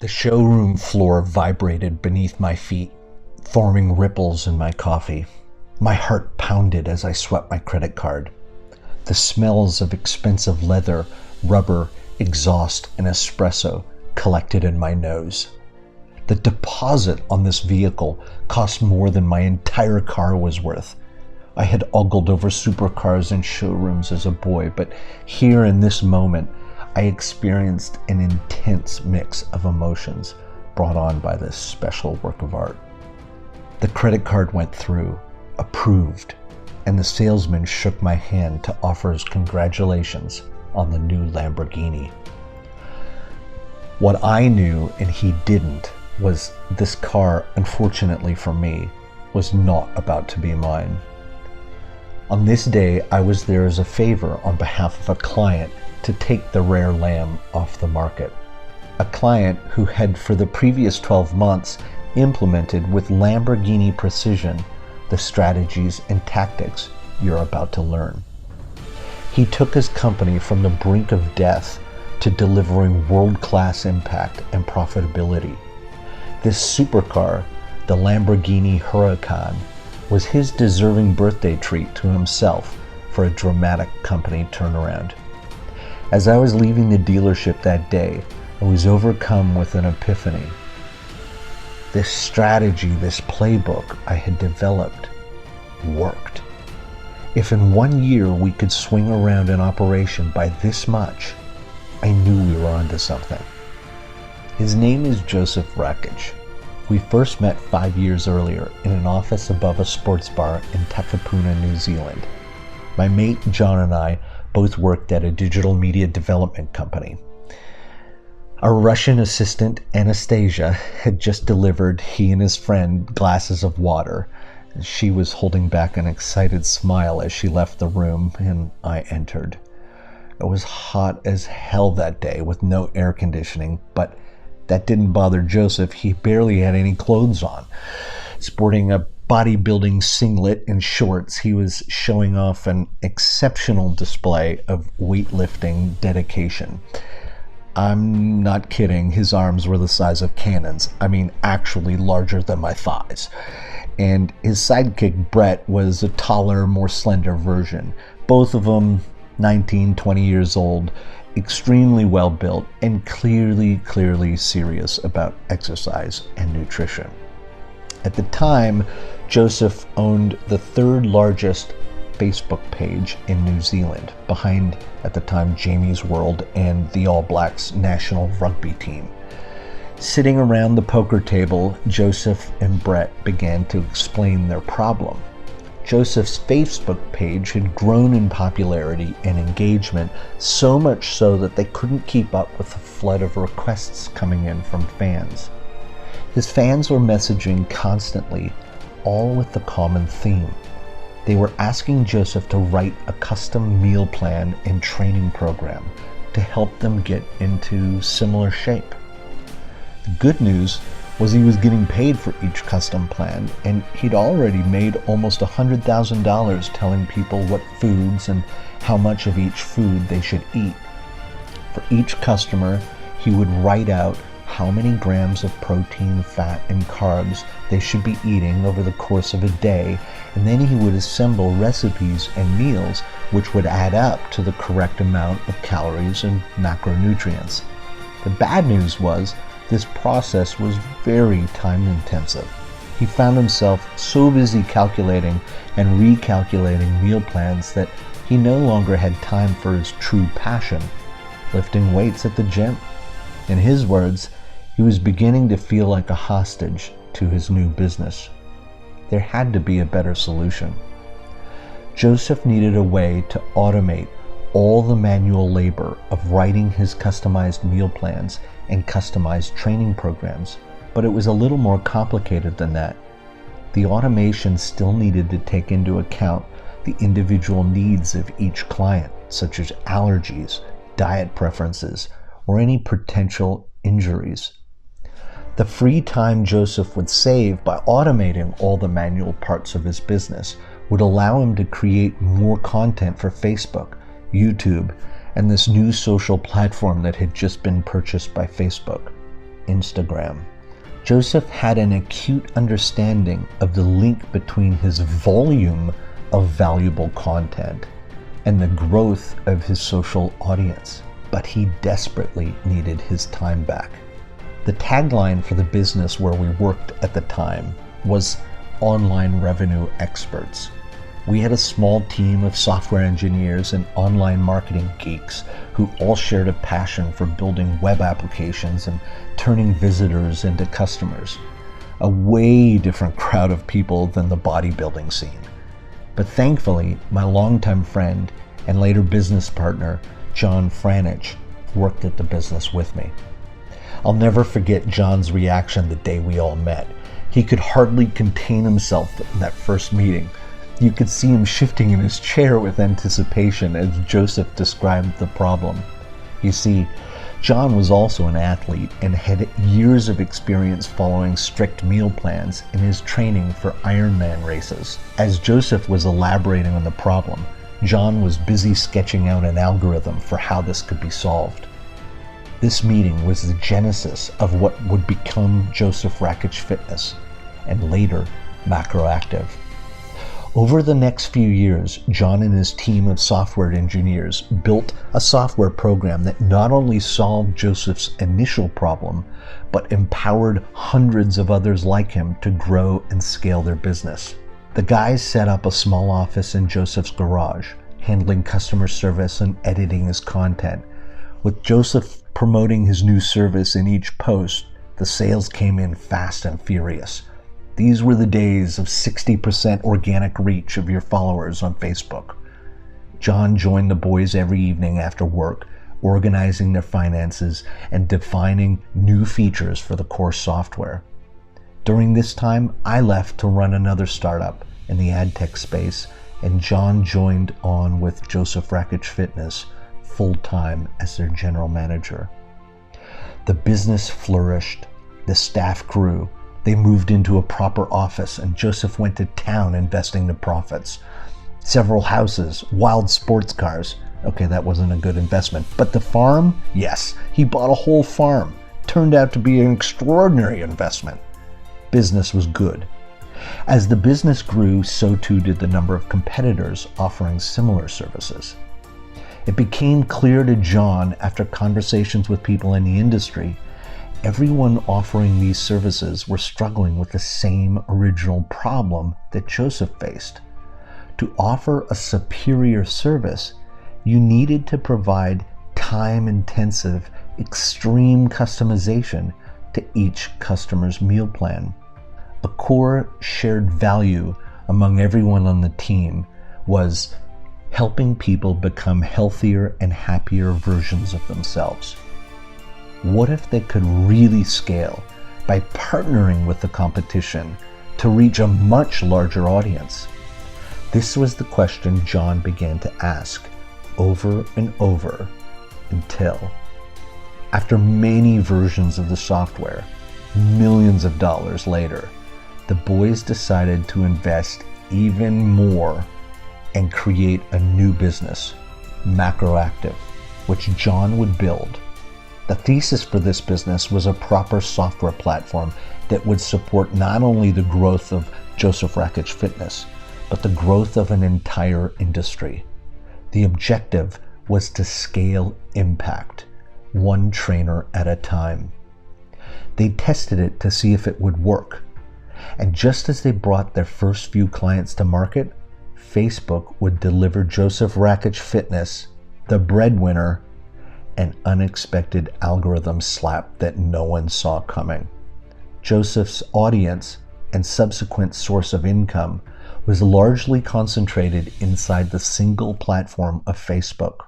The showroom floor vibrated beneath my feet, forming ripples in my coffee. My heart pounded as I swept my credit card. The smells of expensive leather, rubber, exhaust, and espresso collected in my nose. The deposit on this vehicle cost more than my entire car was worth. I had ogled over supercars in showrooms as a boy, but here in this moment, I experienced an intense mix of emotions brought on by this special work of art. The credit card went through, approved, and the salesman shook my hand to offer his congratulations on the new Lamborghini. What I knew and he didn't was this car, unfortunately for me, was not about to be mine. On this day, I was there as a favor on behalf of a client to take the rare lamb off the market. A client who had for the previous 12 months implemented with Lamborghini precision the strategies and tactics you're about to learn. He took his company from the brink of death to delivering world-class impact and profitability. This supercar, the Lamborghini Huracan, was his deserving birthday treat to himself for a dramatic company turnaround. As I was leaving the dealership that day, I was overcome with an epiphany. This strategy, this playbook I had developed, worked. If in 1 year we could swing around an operation by this much, I knew we were onto something. His name is Joseph Rakich. We first met 5 years earlier in an office above a sports bar in Takapuna, New Zealand. My mate John and I both worked at a digital media development company. Our Russian assistant, Anastasia, had just delivered he and his friend glasses of water. She was holding back an excited smile as she left the room, and I entered. It was hot as hell that day with no air conditioning, but that didn't bother Joseph. He barely had any clothes on. Sporting a bodybuilding singlet and shorts, he was showing off an exceptional display of weightlifting dedication. I'm not kidding, his arms were the size of cannons. I mean, actually larger than my thighs. And his sidekick, Brett, was a taller, more slender version. Both of them 19, 20 years old, extremely well built, and clearly serious about exercise and nutrition. At the time, Joseph owned the third largest Facebook page in New Zealand, behind, at the time, Jamie's World and the All Blacks national rugby team. Sitting around the poker table, Joseph and Brett began to explain their problem. Joseph's Facebook page had grown in popularity and engagement, so much so that they couldn't keep up with the flood of requests coming in from fans. His fans were messaging constantly, all with the common theme. They were asking Joseph to write a custom meal plan and training program to help them get into similar shape. The good news was he was getting paid for each custom plan, and he'd already made almost $100,000 telling people what foods and how much of each food they should eat. For each customer, he would write out how many grams of protein, fat, and carbs they should be eating over the course of a day, and then he would assemble recipes and meals which would add up to the correct amount of calories and macronutrients. The bad news was this process was very time-intensive. He found himself so busy calculating and recalculating meal plans that he no longer had time for his true passion, lifting weights at the gym. In his words, he was beginning to feel like a hostage to his new business. There had to be a better solution. Joseph needed a way to automate all the manual labor of writing his customized meal plans and customized training programs, but it was a little more complicated than that. The automation still needed to take into account the individual needs of each client, such as allergies, diet preferences, or any potential injuries. The free time Joseph would save by automating all the manual parts of his business would allow him to create more content for Facebook, YouTube, and this new social platform that had just been purchased by Facebook. Instagram. Joseph had an acute understanding of the link between his volume of valuable content and the growth of his social audience, but he desperately needed his time back. The tagline for the business where we worked at the time was online revenue experts. We had a small team of software engineers and online marketing geeks who all shared a passion for building web applications and turning visitors into customers. A way different crowd of people than the bodybuilding scene. But thankfully, my longtime friend and later business partner, John Franich, worked at the business with me. I'll never forget John's reaction the day we all met. He could hardly contain himself in that first meeting. You could see him shifting in his chair with anticipation as Joseph described the problem. You see, John was also an athlete and had years of experience following strict meal plans in his training for Ironman races. As Joseph was elaborating on the problem, John was busy sketching out an algorithm for how this could be solved. This meeting was the genesis of what would become Joseph Rakich Fitness, and later MacroActive. Over the next few years, John and his team of software engineers built a software program that not only solved Joseph's initial problem, but empowered hundreds of others like him to grow and scale their business. The guys set up a small office in Joseph's garage, handling customer service and editing his content. With Joseph promoting his new service in each post, the sales came in fast and furious. These were the days of 60% organic reach of your followers on Facebook. John joined the boys every evening after work, organizing their finances and defining new features for the core software. During this time, I left to run another startup in the ad tech space, and John joined on with Joseph Rakich Fitness full-time as their general manager. The business flourished, the staff grew, they moved into a proper office, and Joseph went to town investing the profits. Several houses, wild sports cars. Okay, that wasn't a good investment. But the farm? Yes, he bought a whole farm. Turned out to be an extraordinary investment. Business was good. As the business grew, so too did the number of competitors offering similar services. It became clear to John, after conversations with people in the industry, everyone offering these services were struggling with the same original problem that Joseph faced. To offer a superior service, you needed to provide time-intensive, extreme customization to each customer's meal plan. A core shared value among everyone on the team was helping people become healthier and happier versions of themselves. What if they could really scale by partnering with the competition to reach a much larger audience? This was the question John began to ask over and over until, after many versions of the software, millions of dollars later, the boys decided to invest even more and create a new business, MacroActive, which John would build. The thesis for this business was a proper software platform that would support not only the growth of Joseph Rakich Fitness, but the growth of an entire industry. The objective was to scale impact, one trainer at a time. They tested it to see if it would work. And just as they brought their first few clients to market, Facebook would deliver Joseph Rakich Fitness, the breadwinner, an unexpected algorithm slap that no one saw coming. Joseph's audience and subsequent source of income was largely concentrated inside the single platform of Facebook.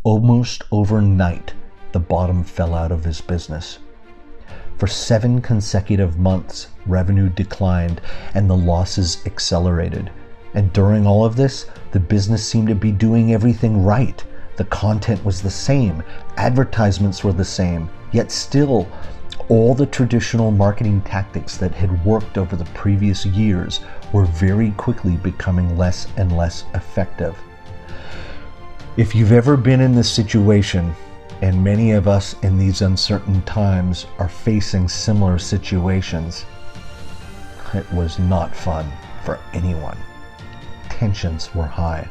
Almost overnight, the bottom fell out of his business. For 7 consecutive months, revenue declined and the losses accelerated. And during all of this, the business seemed to be doing everything right. The content was the same, advertisements were the same, yet still, all the traditional marketing tactics that had worked over the previous years were very quickly becoming less and less effective. If you've ever been in this situation, and many of us in these uncertain times are facing similar situations. It was not fun for anyone. Tensions were high.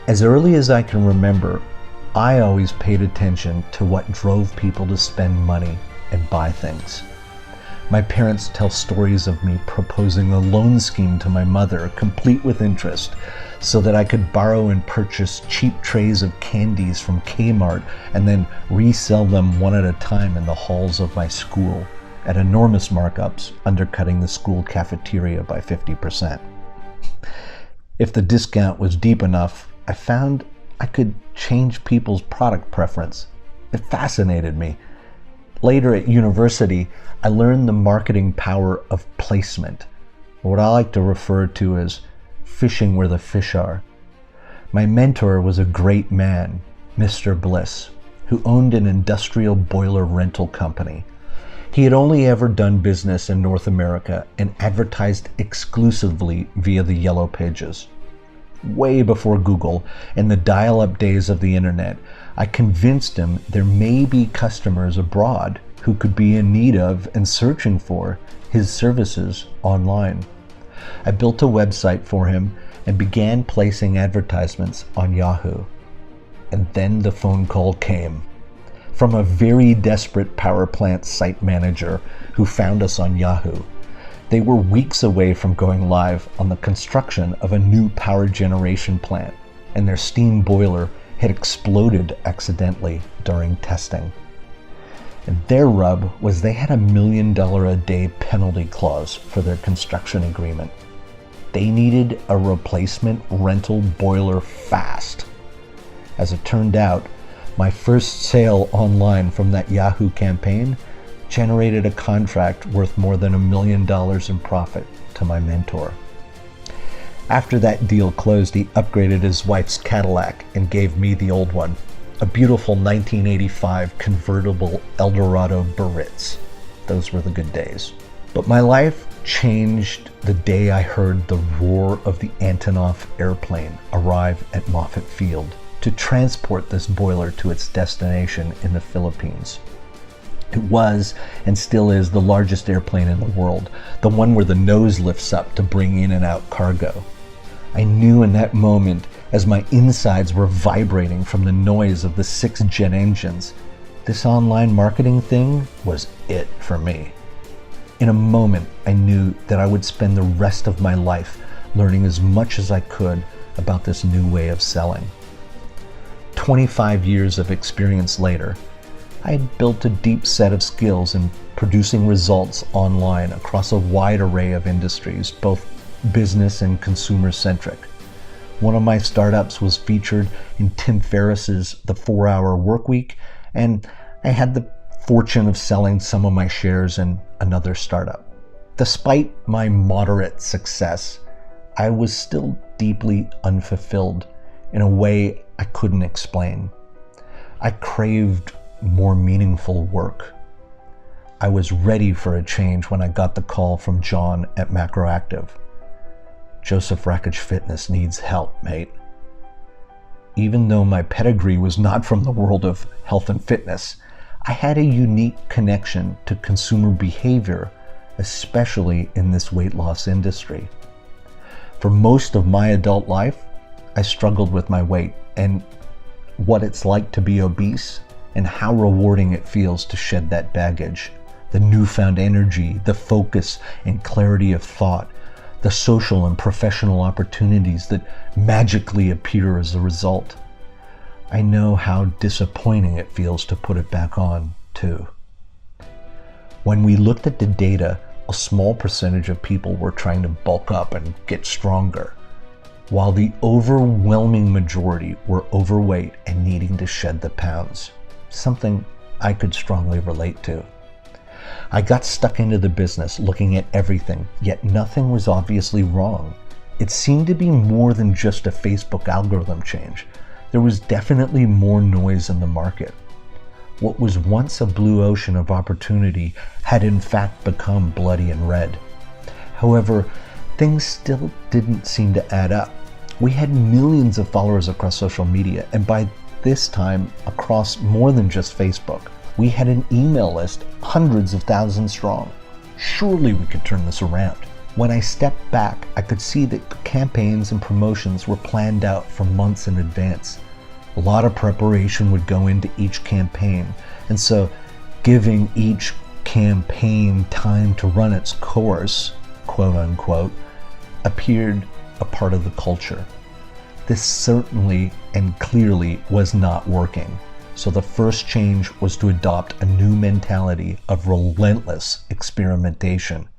As early as I can remember, I always paid attention to what drove people to spend money and buy things. My parents tell stories of me proposing a loan scheme to my mother, complete with interest, so that I could borrow and purchase cheap trays of candies from Kmart and then resell them one at a time in the halls of my school at enormous markups, undercutting the school cafeteria by 50%. If the discount was deep enough, I found I could change people's product preference. It fascinated me. Later at university, I learned the marketing power of placement, what I like to refer to as fishing where the fish are. My mentor was a great man, Mr. Bliss, who owned an industrial boiler rental company. He had only ever done business in North America and advertised exclusively via the Yellow Pages. Way before Google and the dial-up days of the internet, I convinced him there may be customers abroad who could be in need of and searching for his services online. I built a website for him and began placing advertisements on Yahoo. And then the phone call came from a very desperate power plant site manager who found us on Yahoo. They were weeks away from going live on the construction of a new power generation plant, and their steam boiler had exploded accidentally during testing. And their rub was they had $1 million a day penalty clause for their construction agreement. They needed a replacement rental boiler fast. As it turned out, my first sale online from that Yahoo campaign generated a contract worth more than $1 million in profit to my mentor. After that deal closed, he upgraded his wife's Cadillac and gave me the old one, a beautiful 1985 convertible Eldorado Baritz. Those were the good days. But my life changed the day I heard the roar of the Antonov airplane arrive at Moffett Field to transport this boiler to its destination in the Philippines. It was, and still is, the largest airplane in the world, the one where the nose lifts up to bring in and out cargo. I knew in that moment, as my insides were vibrating from the noise of the 6 jet engines, this online marketing thing was it for me. In a moment, I knew that I would spend the rest of my life learning as much as I could about this new way of selling. 25 years of experience later, I had built a deep set of skills in producing results online across a wide array of industries, both business and consumer-centric. One of my startups was featured in Tim Ferriss's The 4-Hour Workweek, and I had the fortune of selling some of my shares in another startup. Despite my moderate success, I was still deeply unfulfilled in a way I couldn't explain. I craved more meaningful work. I was ready for a change when I got the call from John at MacroActive. Joseph Rakich Fitness needs help, mate. Even though my pedigree was not from the world of health and fitness, I had a unique connection to consumer behavior, especially in this weight loss industry. For most of my adult life, I struggled with my weight and what it's like to be obese and how rewarding it feels to shed that baggage, the newfound energy, the focus and clarity of thought, the social and professional opportunities that magically appear as a result. I know how disappointing it feels to put it back on, too. When we looked at the data, a small percentage of people were trying to bulk up and get stronger, while the overwhelming majority were overweight and needing to shed the pounds, something I could strongly relate to. I got stuck into the business looking at everything, yet nothing was obviously wrong. It seemed to be more than just a Facebook algorithm change. There was definitely more noise in the market. What was once a blue ocean of opportunity had in fact become bloody and red. However, things still didn't seem to add up. We had millions of followers across social media, and by this time across more than just Facebook. We had an email list hundreds of thousands strong. Surely we could turn this around. When I stepped back, I could see that campaigns and promotions were planned out for months in advance. A lot of preparation would go into each campaign, and so giving each campaign time to run its course, quote unquote, appeared a part of the culture. This certainly and clearly was not working. So the first change was to adopt a new mentality of relentless experimentation.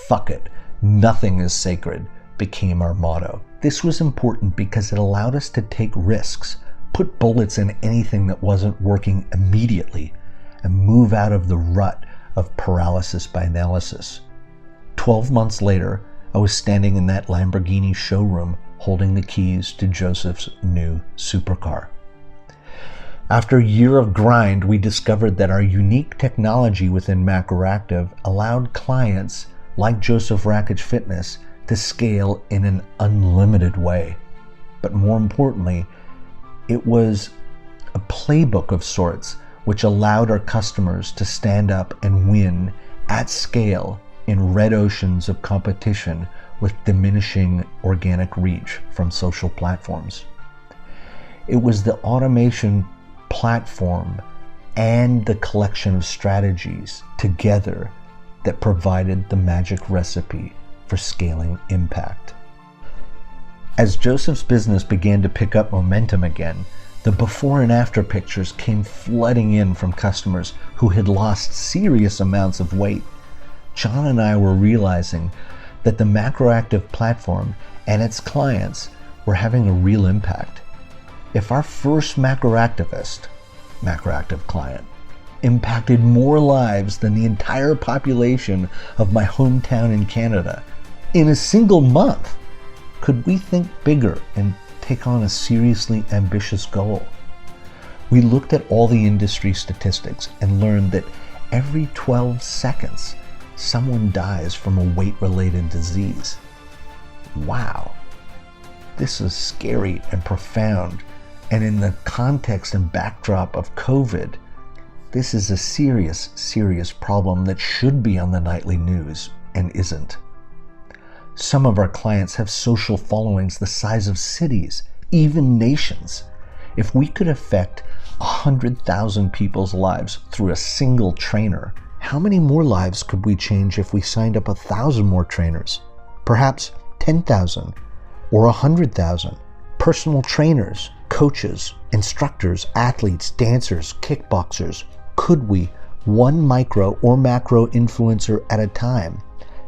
Fuck it, nothing is sacred became our motto. This was important because it allowed us to take risks, put bullets in anything that wasn't working immediately, and move out of the rut of paralysis by analysis. 12 months later, I was standing in that Lamborghini showroom holding the keys to Joseph's new supercar. After a year of grind, we discovered that our unique technology within MacroActive allowed clients like Joseph Rakich Fitness to scale in an unlimited way. But more importantly, it was a playbook of sorts which allowed our customers to stand up and win at scale in red oceans of competition with diminishing organic reach from social platforms. It was the automation platform and the collection of strategies together that provided the magic recipe for scaling impact. As Joseph's business began to pick up momentum again, the before and after pictures came flooding in from customers who had lost serious amounts of weight. John and I were realizing that the MacroActive platform and its clients were having a real impact. If our first MacroActive client impacted more lives than the entire population of my hometown in Canada in a single month, could we think bigger and take on a seriously ambitious goal? We looked at all the industry statistics and learned that every 12 seconds, someone dies from a weight-related disease. Wow, this is scary and profound. And in the context and backdrop of COVID, this is a serious, serious problem that should be on the nightly news and isn't. Some of our clients have social followings the size of cities, even nations. If we could affect 100,000 people's lives through a single trainer, how many more lives could we change if we signed up 1,000 more trainers? Perhaps 10,000 or 100,000 personal trainers, coaches, instructors, athletes, dancers, kickboxers. Could we, one micro or macro influencer at a time,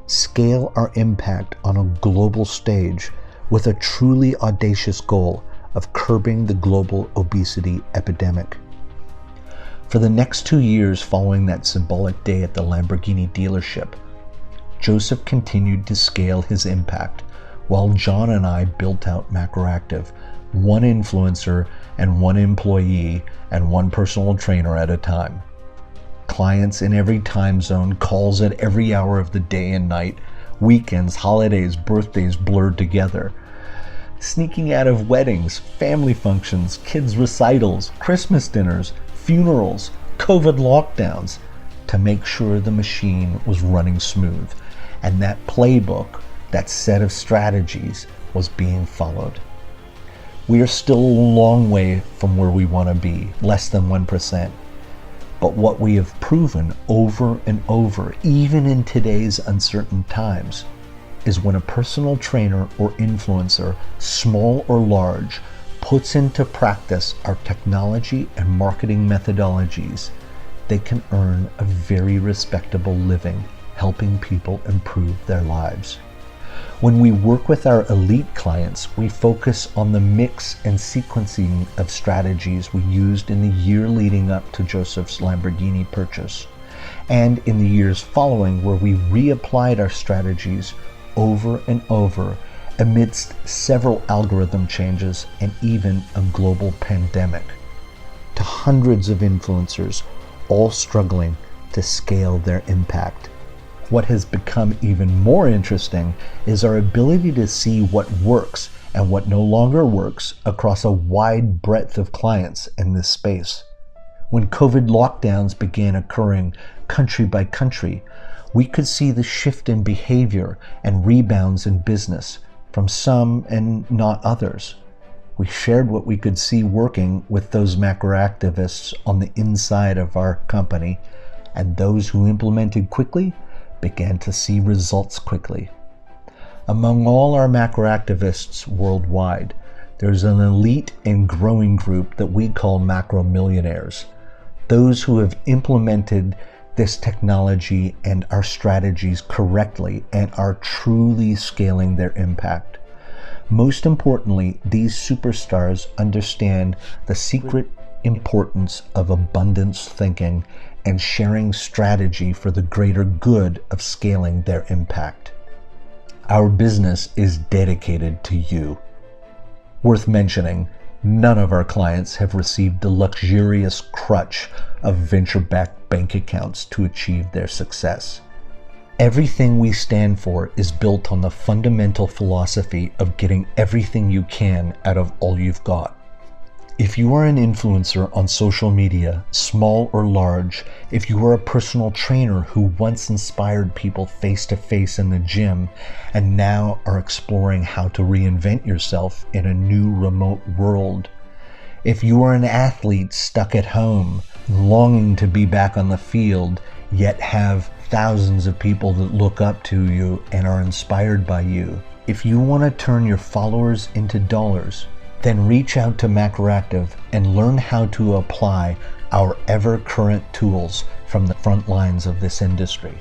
scale our impact on a global stage with a truly audacious goal of curbing the global obesity epidemic? For the next 2 years following that symbolic day at the Lamborghini dealership, Joseph continued to scale his impact while John and I built out MacroActive, one influencer and one employee and one personal trainer at a time. Clients in every time zone, calls at every hour of the day and night, weekends, holidays, birthdays blurred together. Sneaking out of weddings, family functions, kids' recitals, Christmas dinners, funerals, COVID lockdowns, to make sure the machine was running smooth and that playbook, that set of strategies, was being followed. We are still a long way from where we want to be, less than 1%. But what we have proven over and over, even in today's uncertain times, is when a personal trainer or influencer, small or large, puts into practice our technology and marketing methodologies, they can earn a very respectable living helping people improve their lives. When we work with our elite clients, we focus on the mix and sequencing of strategies we used in the year leading up to Joseph's Lamborghini purchase, and in the years following, where we reapplied our strategies over and over amidst several algorithm changes and even a global pandemic, to hundreds of influencers, all struggling to scale their impact. What has become even more interesting is our ability to see what works and what no longer works across a wide breadth of clients in this space. When COVID lockdowns began occurring country by country, we could see the shift in behavior and rebounds in business from some and not others. We shared what we could see working with those macroactivists on the inside of our company, and those who implemented quickly began to see results quickly. Among all our macroactivists worldwide, there's an elite and growing group that we call macro millionaires. Those who have implemented this technology and our strategies correctly and are truly scaling their impact. Most importantly, these superstars understand the secret importance of abundance thinking and sharing strategy for the greater good of scaling their impact. Our business is dedicated to you. Worth mentioning, none of our clients have received the luxurious crutch of venture-backed bank accounts to achieve their success. Everything we stand for is built on the fundamental philosophy of getting everything you can out of all you've got. If you are an influencer on social media, small or large, if you are a personal trainer who once inspired people face-to-face in the gym and now are exploring how to reinvent yourself in a new remote world, if you are an athlete stuck at home, longing to be back on the field, yet have thousands of people that look up to you and are inspired by you, if you want to turn your followers into dollars, then reach out to MacroActive and learn how to apply our ever-current tools from the front lines of this industry.